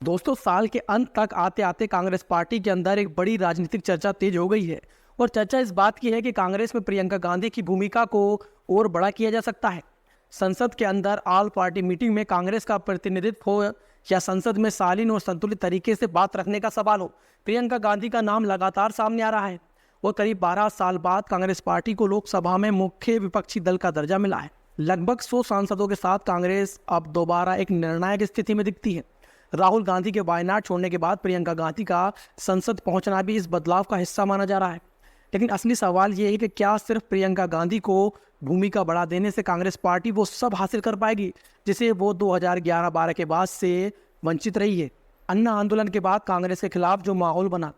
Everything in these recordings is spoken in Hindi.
दोस्तों, साल के अंत तक आते आते कांग्रेस पार्टी के अंदर एक बड़ी राजनीतिक चर्चा तेज हो गई है। और चर्चा इस बात की है कि कांग्रेस में प्रियंका गांधी की भूमिका को और बड़ा किया जा सकता है। संसद के अंदर ऑल पार्टी मीटिंग में कांग्रेस का प्रतिनिधित्व हो या संसद में शालीन और संतुलित तरीके से बात रखने का सवाल हो, प्रियंका गांधी का नाम लगातार सामने आ रहा है। और करीब 12 साल बाद कांग्रेस पार्टी को लोकसभा में मुख्य विपक्षी दल का दर्जा मिला है। लगभग 100 सांसदों के साथ कांग्रेस अब दोबारा एक निर्णायक स्थिति में दिखती है। राहुल गांधी के वायनाड छोड़ने के बाद प्रियंका गांधी का संसद पहुंचना भी इस बदलाव का हिस्सा माना जा रहा है। लेकिन असली सवाल ये है कि क्या सिर्फ प्रियंका गांधी को भूमिका बढ़ा देने से कांग्रेस पार्टी वो सब हासिल कर पाएगी जिसे वो 2011-12 के बाद से वंचित रही है। अन्ना आंदोलन के बाद कांग्रेस के खिलाफ जो माहौल बना,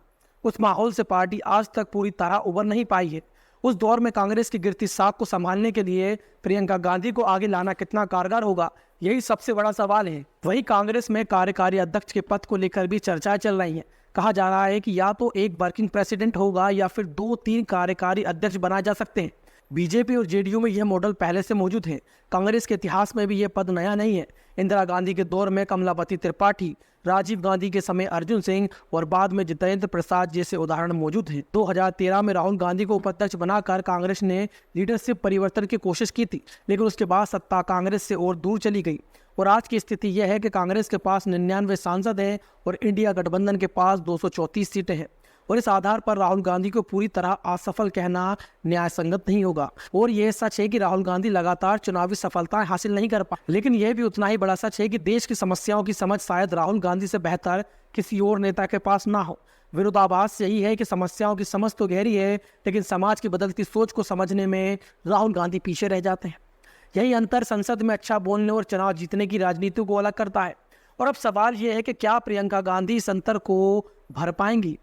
उस माहौल से पार्टी आज तक पूरी तरह उबर नहीं पाई है। उस दौर में कांग्रेस की गिरती साख को संभालने के लिए प्रियंका गांधी को आगे लाना कितना कारगर होगा, यही सबसे बड़ा सवाल है। वहीं कांग्रेस में कार्यकारी अध्यक्ष के पद को लेकर भी चर्चाएं चल रही हैं। कहा जा रहा है कि या तो एक वर्किंग प्रेसिडेंट होगा या फिर 2-3 कार्यकारी अध्यक्ष बनाए जा सकते हैं। बीजेपी और जेडीयू में यह मॉडल पहले से मौजूद है। कांग्रेस के इतिहास में भी यह पद नया नहीं है। इंदिरा गांधी के दौर में कमलापति त्रिपाठी, राजीव गांधी के समय अर्जुन सिंह और बाद में जितेंद्र प्रसाद जैसे उदाहरण मौजूद हैं। 2013 में राहुल गांधी को उपाध्यक्ष बनाकर कांग्रेस ने लीडरशिप परिवर्तन की कोशिश की थी, लेकिन उसके बाद सत्ता कांग्रेस से और दूर चली गई। और आज की स्थिति यह है कि कांग्रेस के पास 99 सांसद हैं और इंडिया गठबंधन के पास 234 सीटें हैं। और इस आधार पर राहुल गांधी को पूरी तरह असफल कहना न्याय संगत नहीं होगा। और यह सच है कि राहुल गांधी लगातार चुनावी सफलताएं हासिल नहीं कर पाए, लेकिन यह भी उतना ही बड़ा सच है कि देश की समस्याओं की समझ शायद राहुल गांधी से बेहतर किसी और नेता के पास ना हो। विरोधाभास यही है कि समस्याओं की समझ तो गहरी है, लेकिन समाज की बदलती सोच को समझने में राहुल गांधी पीछे रह जाते हैं। यही अंतर संसद में अच्छा बोलने और चुनाव जीतने की राजनीति को अलग करता है। और अब सवाल यह है कि क्या प्रियंका गांधी इस अंतर को भर पाएंगी।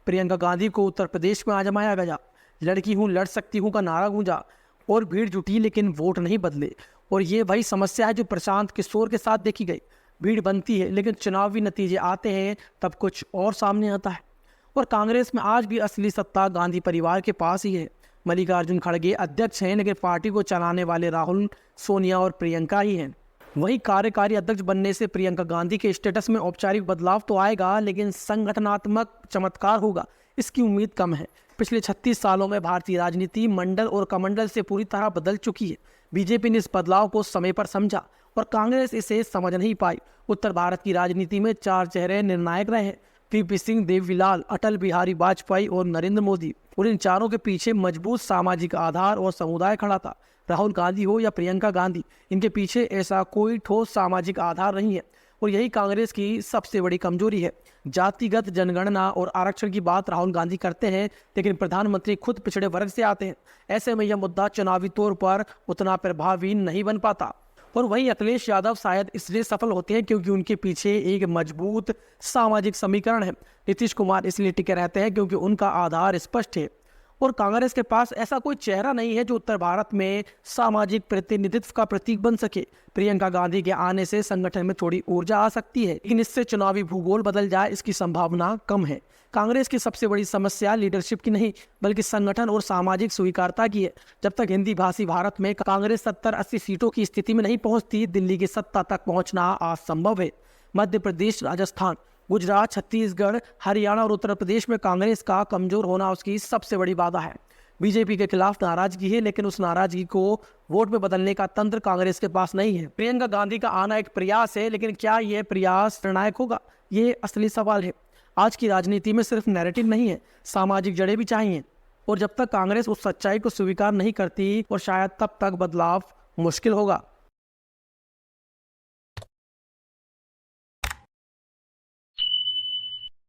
प्रियंका गांधी को उत्तर प्रदेश में आजमाया गया, लड़की हूँ लड़ सकती हूँ का नारा गूंजा और भीड़ जुटी, लेकिन वोट नहीं बदले। और ये वही समस्या है जो प्रशांत किशोर के साथ देखी गई। भीड़ बनती है लेकिन चुनावी नतीजे आते हैं तब कुछ और सामने आता है। और कांग्रेस में आज भी असली सत्ता गांधी परिवार के पास ही है। मल्लिकार्जुन खड़गे अध्यक्ष हैं, लेकिन पार्टी को चलाने वाले राहुल, सोनिया और प्रियंका ही हैं। वहीं कार्यकारी अध्यक्ष बनने से प्रियंका गांधी के स्टेटस में औपचारिक बदलाव तो आएगा, लेकिन संगठनात्मक चमत्कार होगा, इसकी उम्मीद कम है। पिछले 36 सालों में भारतीय राजनीति मंडल और कमंडल से पूरी तरह बदल चुकी है। बीजेपी ने इस बदलाव को समय पर समझा और कांग्रेस इसे समझ नहीं पाई। उत्तर भारत की राजनीति में 4 चेहरे निर्णायक रहे: वीपी सिंह, देवीलाल, अटल बिहारी वाजपेयी और नरेंद्र मोदी। और इन चारों के पीछे मजबूत सामाजिक आधार और समुदाय खड़ा था। राहुल गांधी हो या प्रियंका गांधी, इनके पीछे ऐसा कोई ठोस सामाजिक आधार नहीं है। और यही कांग्रेस की सबसे बड़ी कमजोरी है। जातिगत जनगणना और आरक्षण की बात राहुल गांधी करते हैं, लेकिन प्रधानमंत्री खुद पिछड़े वर्ग से आते हैं। ऐसे में यह मुद्दा चुनावी तौर पर उतना प्रभावी नहीं बन पाता। और वहीं अखिलेश यादव शायद इसलिए सफल होते हैं क्योंकि उनके पीछे एक मजबूत सामाजिक समीकरण है। नीतीश कुमार इसलिए टिके रहते हैं क्योंकि उनका आधार स्पष्ट है। और कांग्रेस के पास ऐसा कोई चेहरा नहीं है जो उत्तर भारत में सामाजिक प्रतिनिधित्व का प्रतीक बन सके। प्रियंका गांधी के आने से संगठन में थोड़ी ऊर्जा आ सकती है, लेकिन इससे चुनावी भूगोल बदल जाए इसकी संभावना कम है। कांग्रेस की सबसे बड़ी समस्या लीडरशिप की नहीं, बल्कि संगठन और सामाजिक स्वीकारता की है। जब तक हिंदी भाषी भारत में कांग्रेस 70-80 सीटों की स्थिति में नहीं पहुंचती, दिल्ली की सत्ता तक पहुंचना असंभव है। मध्य प्रदेश, राजस्थान, गुजरात, छत्तीसगढ़, हरियाणा और उत्तर प्रदेश में कांग्रेस का कमजोर होना उसकी सबसे बड़ी बाधा है। बीजेपी के खिलाफ नाराजगी है, लेकिन उस नाराजगी को वोट में बदलने का तंत्र कांग्रेस के पास नहीं है। प्रियंका गांधी का आना एक प्रयास है, लेकिन क्या यह प्रयास निर्णायक होगा, ये असली सवाल है। आज की राजनीति में सिर्फ नैरेटिव नहीं है, सामाजिक जड़ें भी चाहिए। और जब तक कांग्रेस उस सच्चाई को स्वीकार नहीं करती, और शायद तब तक बदलाव मुश्किल होगा।